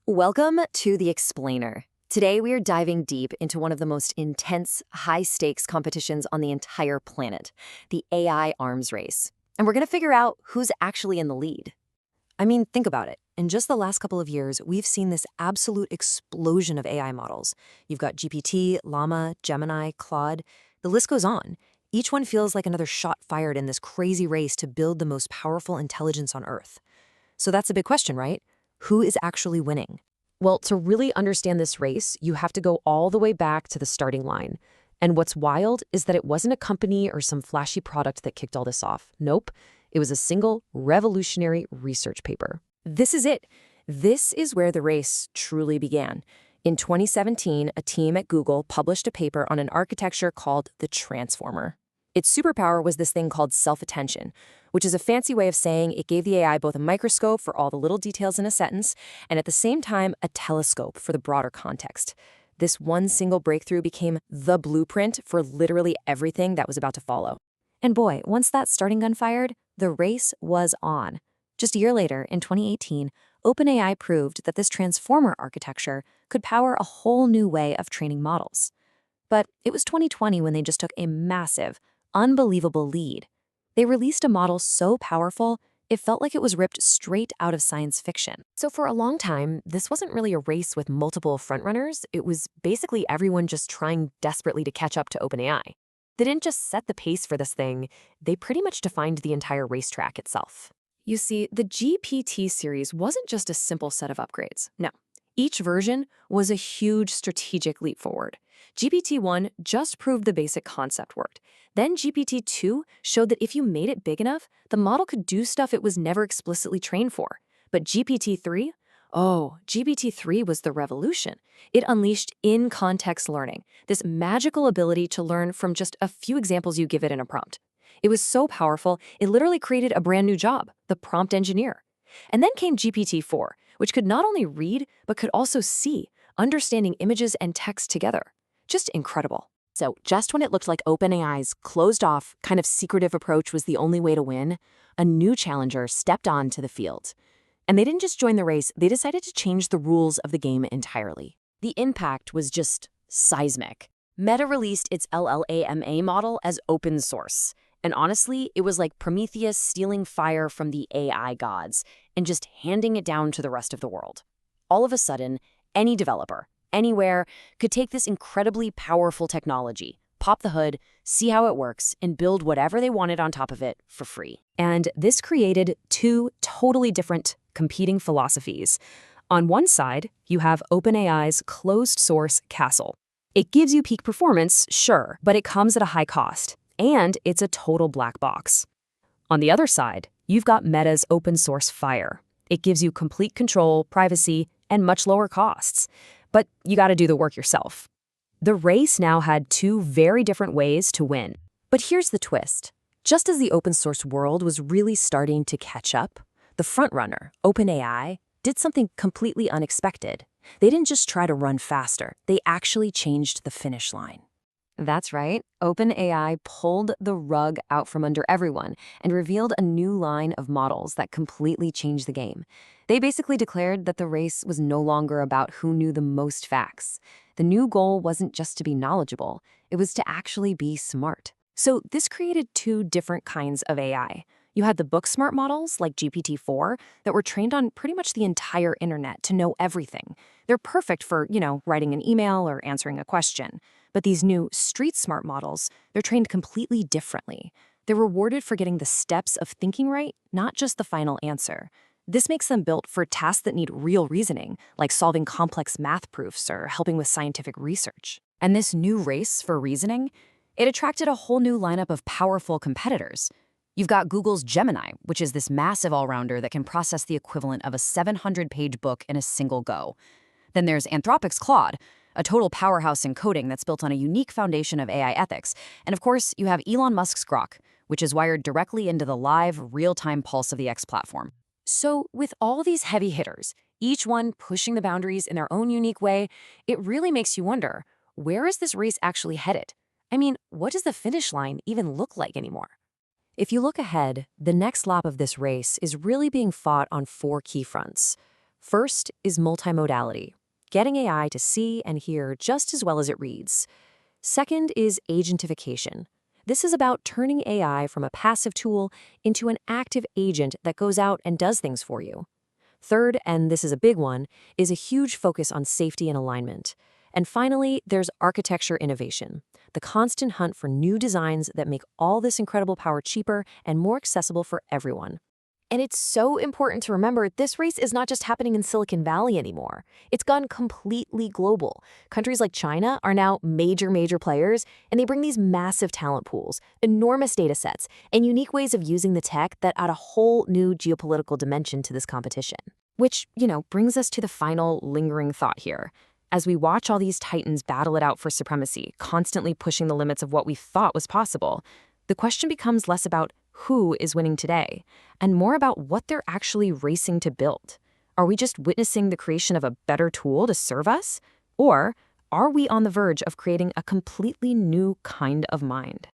Welcome to The Explainer. Today we are diving deep into one of the most intense, high-stakes competitions on the entire planet, the AI arms race. And we're going to figure out who's actually in the lead. I mean, think about it. In just the last couple of years, we've seen this absolute explosion of AI models. You've got GPT, LLaMA, Gemini, Claude. The list goes on. Each one feels like another shot fired in this crazy race to build the most powerful intelligence on Earth. So that's a big question, right? Who is actually winning? Well, to really understand this race, you have to go all the way back to the starting line. And what's wild is that it wasn't a company or some flashy product that kicked all this off. Nope. It was a single revolutionary research paper. This is it. This is where the race truly began. In 2017, a team at Google published a paper on an architecture called the Transformer. Its superpower was this thing called self-attention, which is a fancy way of saying it gave the AI both a microscope for all the little details in a sentence and at the same time a telescope for the broader context. This one single breakthrough became the blueprint for literally everything that was about to follow. And boy, once that starting gun fired, the race was on. Just a year later, in 2018, OpenAI proved that this transformer architecture could power a whole new way of training models. But it was 2020 when they just took a massive, unbelievable lead. They released a model so powerful, it felt like it was ripped straight out of science fiction. So for a long time, this wasn't really a race with multiple frontrunners. It was basically everyone just trying desperately to catch up to OpenAI. They didn't just set the pace for this thing, they pretty much defined the entire racetrack itself. You see, the GPT series wasn't just a simple set of upgrades. No. Each version was a huge strategic leap forward. GPT-1 just proved the basic concept worked. Then GPT-2 showed that if you made it big enough, the model could do stuff it was never explicitly trained for. But GPT-3? Oh, GPT-3 was the revolution. It unleashed in-context learning, this magical ability to learn from just a few examples you give it in a prompt. It was so powerful, it literally created a brand new job, the prompt engineer. And then came GPT-4, which could not only read, but could also see, understanding images and text together. Just incredible. So just when it looked like OpenAI's closed-off, kind of secretive approach was the only way to win, a new challenger stepped onto the field. And they didn't just join the race, they decided to change the rules of the game entirely. The impact was just seismic. Meta released its LLaMA model as open source. And honestly, it was like Prometheus stealing fire from the AI gods and just handing it down to the rest of the world. All of a sudden, any developer, anywhere, could take this incredibly powerful technology, pop the hood, see how it works, and build whatever they wanted on top of it for free. And this created two totally different competing philosophies. On one side, you have OpenAI's closed-source castle. It gives you peak performance, sure, but it comes at a high cost. And it's a total black box. On the other side, you've got Meta's open source fire. It gives you complete control, privacy, and much lower costs. But you got to do the work yourself. The race now had two very different ways to win. But here's the twist. Just as the open source world was really starting to catch up, the frontrunner, OpenAI, did something completely unexpected. They didn't just try to run faster, they actually changed the finish line. That's right, OpenAI pulled the rug out from under everyone and revealed a new line of models that completely changed the game. They basically declared that the race was no longer about who knew the most facts. The new goal wasn't just to be knowledgeable, it was to actually be smart. So this created two different kinds of AI. You had the book-smart models, like GPT-4, that were trained on pretty much the entire internet to know everything. They're perfect for, writing an email or answering a question. But these new street-smart models, they're trained completely differently. They're rewarded for getting the steps of thinking right, not just the final answer. This makes them built for tasks that need real reasoning, like solving complex math proofs or helping with scientific research. And this new race for reasoning, it attracted a whole new lineup of powerful competitors. You've got Google's Gemini, which is this massive all-rounder that can process the equivalent of a 700-page book in a single go. Then there's Anthropic's Claude, a total powerhouse in coding that's built on a unique foundation of AI ethics. And of course, you have Elon Musk's Grok, which is wired directly into the live, real-time pulse of the X platform. So with all these heavy hitters, each one pushing the boundaries in their own unique way, it really makes you wonder, where is this race actually headed? I mean, what does the finish line even look like anymore? If you look ahead, the next lap of this race is really being fought on four key fronts. First is multimodality, getting AI to see and hear just as well as it reads. Second is agentification. This is about turning AI from a passive tool into an active agent that goes out and does things for you. Third, and this is a big one, is a huge focus on safety and alignment. And finally, there's architecture innovation, the constant hunt for new designs that make all this incredible power cheaper and more accessible for everyone. And it's so important to remember this race is not just happening in Silicon Valley anymore. It's gone completely global. Countries like China are now major players, and they bring these massive talent pools, enormous data sets, and unique ways of using the tech that add a whole new geopolitical dimension to this competition. Which, brings us to the final lingering thought here. As we watch all these titans battle it out for supremacy, constantly pushing the limits of what we thought was possible, the question becomes less about who is winning today, and more about what they're actually racing to build. Are we just witnessing the creation of a better tool to serve us? Or are we on the verge of creating a completely new kind of mind?